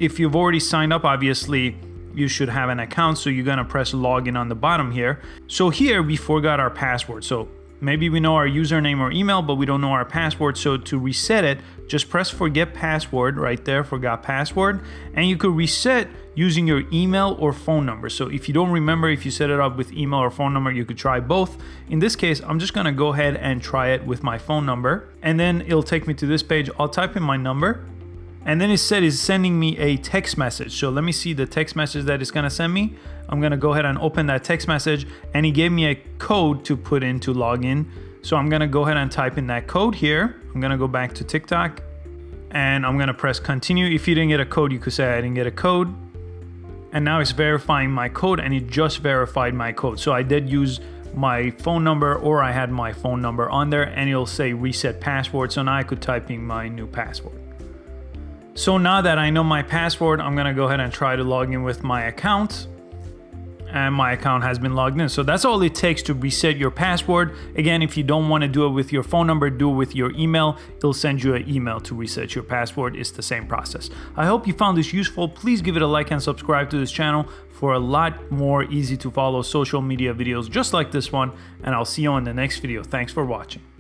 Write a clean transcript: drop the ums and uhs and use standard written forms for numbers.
if you've already signed up, obviously you should have an account, so you're gonna press login on the bottom here. So here we forgot our password. So maybe we know our username or email, but we don't know our password. So to reset it, just press forget password right there, forgot password, and you could reset using your email or phone number. So if you don't remember, if you set it up with email or phone number, you could try both. In this case, I'm just gonna go ahead and try it with my phone number, and then it'll take me to this page. I'll type in my number, and then it said it's sending me a text message. So let me see the text message that it's gonna send me. I'm gonna go ahead and open that text message, and he gave me a code to put in to log in. So I'm gonna go ahead and type in that code here. I'm gonna go back to TikTok, and I'm gonna press continue. If you didn't get a code, you could say I didn't get a code. And now it's verifying my code, and it just verified my code. So I did use my phone number, or I had my phone number on there, and it'll say reset password. So now I could type in my new password. So now that I know my password, I'm gonna go ahead and try to log in with my account, and my account has been logged in. So that's all it takes to reset your password. Again, if you don't want to do it with your phone number, do it with your email. It'll send you an email to reset your password. It's the same process. I hope you found this useful. Please give it a like and subscribe to this channel for a lot more easy to follow social media videos just like this one, and I'll see you on the next video. Thanks for watching.